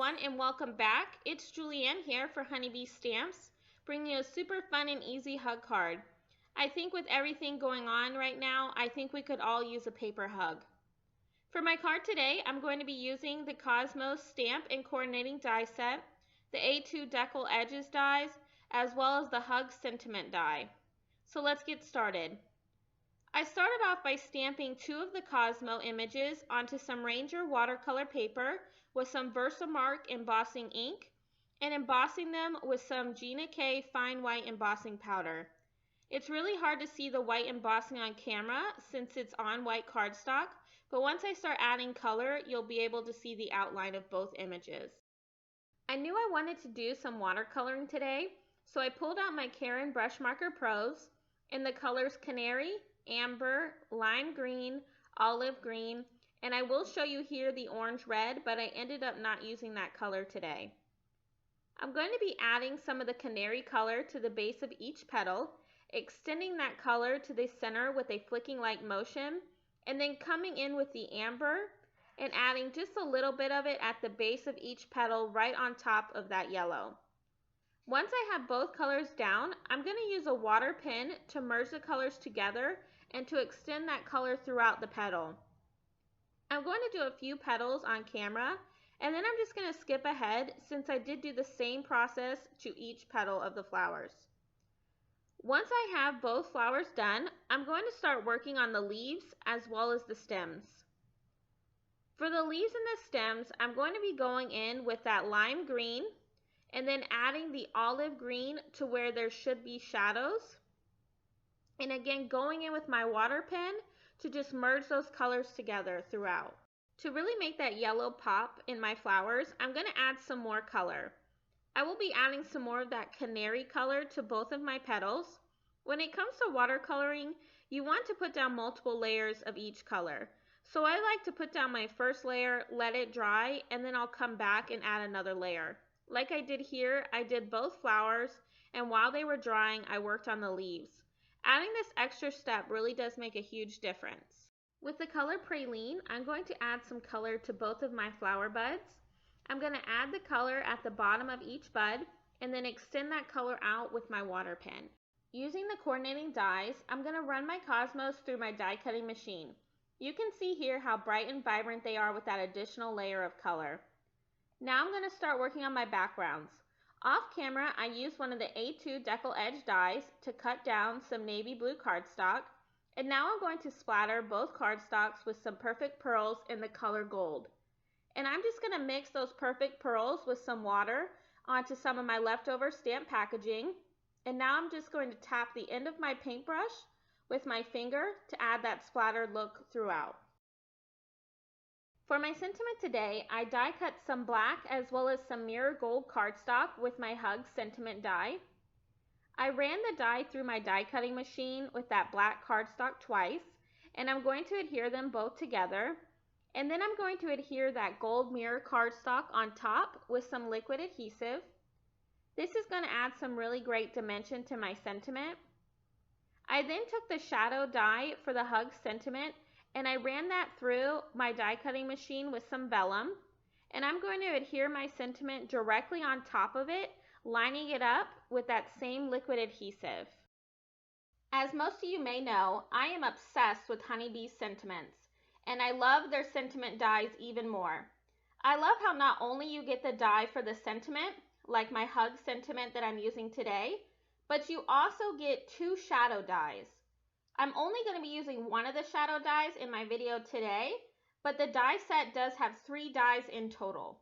everyone, and welcome back. It's Julianne here for Honeybee Stamps, bringing you a super fun and easy hug card. I think with everything going on right now, I think we could all use a paper hug. For my card today, I'm going to be using the Cosmos Stamp and Coordinating Die Set, the A2 Decal Edges dies, as well as the Hug Sentiment die. So let's get started. I started off by stamping two of the Cosmo images onto some Ranger watercolor paper with some Versamark embossing ink and embossing them with some Gina K fine white embossing powder. It's really hard to see the white embossing on camera since it's on white cardstock, but once I start adding color, you'll be able to see the outline of both images. I knew I wanted to do some watercoloring today, so I pulled out my Caron Brush Marker Pros in the colors Canary, Amber, Lime Green, Olive Green, and I will show you here the orange red, but I ended up not using that color today. I'm going to be adding some of the canary color to the base of each petal, extending that color to the center with a flicking light motion, and then coming in with the amber and adding just a little bit of it at the base of each petal right on top of that yellow. Once I have both colors down, I'm going to use a water pen to merge the colors together and to extend that color throughout the petal. I'm going to do a few petals on camera, and then I'm just going to skip ahead since I did do the same process to each petal of the flowers. Once I have both flowers done, I'm going to start working on the leaves as well as the stems. For the leaves and the stems, I'm going to be going in with that lime green and then adding the olive green to where there should be shadows. And again, going in with my water pen to just merge those colors together throughout. To really make that yellow pop in my flowers, I'm going to add some more color. I will be adding some more of that canary color to both of my petals. When it comes to watercoloring, you want to put down multiple layers of each color. So I like to put down my first layer, let it dry, and then I'll come back and add another layer. Like I did here, I did both flowers, and while they were drying, I worked on the leaves. Adding this extra step really does make a huge difference. With the color Praline, I'm going to add some color to both of my flower buds. I'm going to add the color at the bottom of each bud, and then extend that color out with my water pen. Using the coordinating dies, I'm going to run my Cosmos through my die cutting machine. You can see here how bright and vibrant they are with that additional layer of color. Now I'm going to start working on my backgrounds. Off camera, I used one of the A2 Decal Edge dies to cut down some navy blue cardstock, and now I'm going to splatter both cardstocks with some Perfect Pearls in the color gold. And I'm just going to mix those Perfect Pearls with some water onto some of my leftover stamp packaging, and now I'm just going to tap the end of my paintbrush with my finger to add that splattered look throughout. For my sentiment today, I die cut some black as well as some mirror gold cardstock with my Hug Sentiment die. I ran the die through my die cutting machine with that black cardstock twice, and I'm going to adhere them both together. And then I'm going to adhere that gold mirror cardstock on top with some liquid adhesive. This is going to add some really great dimension to my sentiment. I then took the shadow die for the Hug Sentiment and I ran that through my die cutting machine with some vellum, and I'm going to adhere my sentiment directly on top of it, lining it up with that same liquid adhesive. As most of you may know, I am obsessed with Honeybee sentiments, and I love their sentiment dies even more. I love how not only you get the die for the sentiment, like my Hug Sentiment that I'm using today, but you also get two shadow dies. I'm only going to be using one of the shadow dies in my video today, but the die set does have 3 dies in total.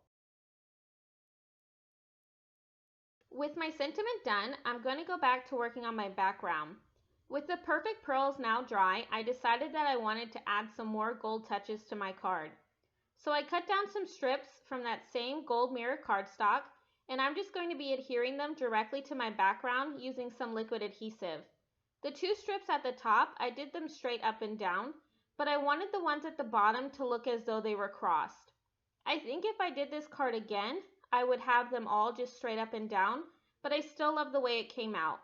With my sentiment done, I'm going to go back to working on my background. With the Perfect Pearls now dry, I decided that I wanted to add some more gold touches to my card. So I cut down some strips from that same gold mirror cardstock, and I'm just going to be adhering them directly to my background using some liquid adhesive. The 2 strips at the top, I did them straight up and down, but I wanted the ones at the bottom to look as though they were crossed. I think if I did this card again, I would have them all just straight up and down, but I still love the way it came out.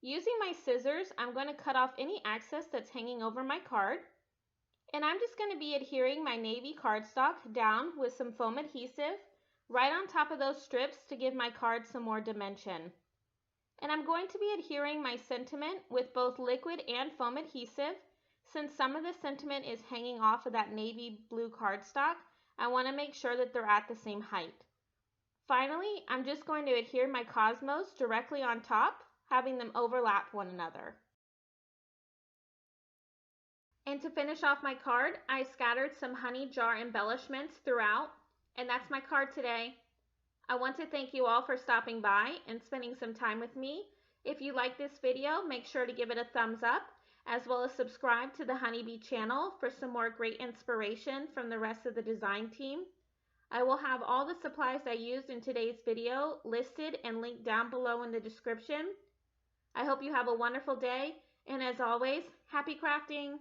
Using my scissors, I'm going to cut off any excess that's hanging over my card, and I'm just going to be adhering my navy cardstock down with some foam adhesive, right on top of those strips to give my card some more dimension. And I'm going to be adhering my sentiment with both liquid and foam adhesive. Since some of the sentiment is hanging off of that navy blue cardstock, I want to make sure that they're at the same height. Finally, I'm just going to adhere my cosmos directly on top, having them overlap one another. And to finish off my card, I scattered some honey jar embellishments throughout, and that's my card today. I want to thank you all for stopping by and spending some time with me. If you like this video, make sure to give it a thumbs up, as well as subscribe to the Honeybee channel for some more great inspiration from the rest of the design team. I will have all the supplies I used in today's video listed and linked down below in the description. I hope you have a wonderful day, and as always, happy crafting!